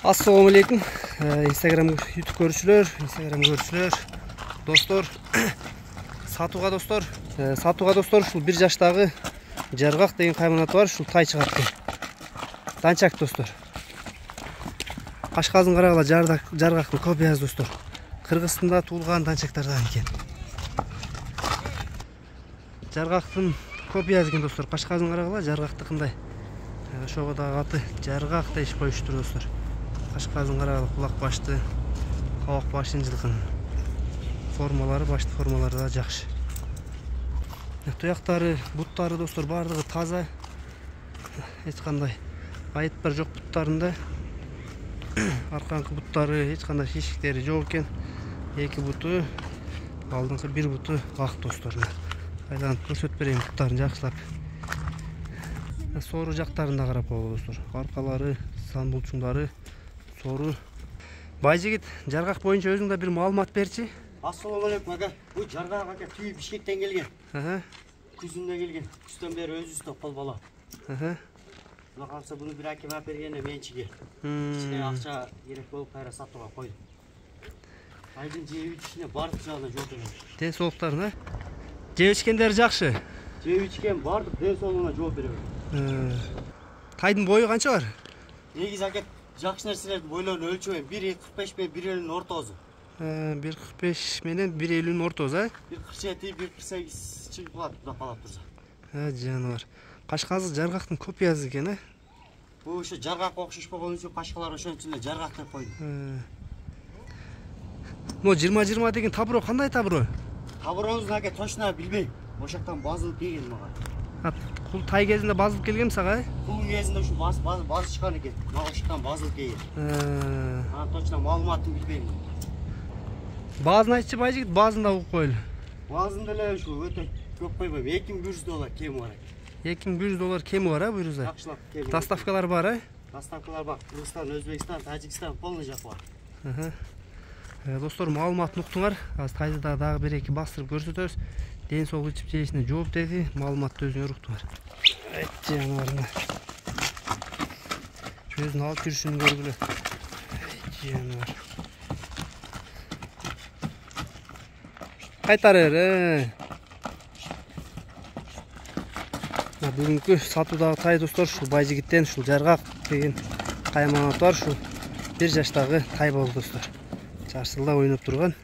Assalamu alaikum. Instagram YouTube görüşülür. Dostlar, сатуға достар, шул bir жаштагы жаргак деген кайманат бар, шул тай чыгат. Данчак достар. Кашказын карагыла жаргактын копиясы достар. Кыргызстанда туулган данчактардан экен. Жаргактын копиясы экен достар. Кашказын карагыла жаргактыкындай. Ошого дагы аты жаргак деп коюштур достар. Кашказын карагыла кулак башты, кабак башын жылкын. Формалары, башты формалары да жакшы. Туяктары, буттары достар бардыгы таза. Эч кандай айыптар жок буттарында. Арканкы буттары эч кандай шишиктери жок экен. Эки буту, алдыңкы бир буту ак достор. Айланып көрсөтүп берейин буттарын жакшылап. Сору жактарында карап болот достор. Аркалары, сан булчуңдары, сору. Байжигит, жаргак боюнча өзүң да бир маалымат берчи. Assalamu alaikum aga. Bu jargak aka tüy Bişkekten gelgen. Күзүндө келген. Күздөн бери өзүбүздө кол бала. Буга калса буну бир акем алып бергенде менчиге. Кичине акча керек болуп кайра сатууга койдум. Айдын жеп ичине бардык жагына жооп берем. Ден соолуктарына. Жеп ичкендер жакшы. Жеп ичкен бардык ден соолугуна жооп берем. Тайдын бою канча бар? Негизи аке жакшы нерселердин бойлорун өлчөбөйм. 1.45 менен 1.50 ортосу. 1.45 менен 1.50 ортосу, 1.47, 1.48 чыгып калат, да калап турса. Жаныбар. Кашказы жаргактын копиясы экен, Бул ошо жаргакка окшош болгон үчүн кашкалар ошонун үчүн жаргак деп койдум. Мо 20-20 деген табро кандай табро? Таброңузду аке точно билбейм. Ошоктон базылып келген мага. Кул тай кезинде базылып келгем сага? Кул кезинде ушу базы чыккан экен. Мага ошоктон базылып келген. Ана точно маалыматын билбейм. Базын айтчы байжигит, базын да угуп койлу. Базын деле ушу өтө көп койбойм. $2100 кеми бар. $2100 кеми бар, буюрса. Жакшылап кеми. Доставкалар бар, Доставкалар бар. Кыргызстан, Өзбекстан, Тажикстан полный жак бар. Достор, маалыматын уктуңар. Азыр тайды дагы бир-эки бастырып көрсөтөбүз. Ден соолук ичип жешине жооп деди, маалыматты өзүңөр уктуңар. Жаныбарына. Көзүн алып жүрүшүн көргүлө. Жаныбар. Кайтарыр. Бүгүнкү сатуудагы тай достор ушул Байжигиттен ушул жаргак деген кайманат бар, ушул 1 жаштагы тай болду достор. Чаршылда ойноп турган.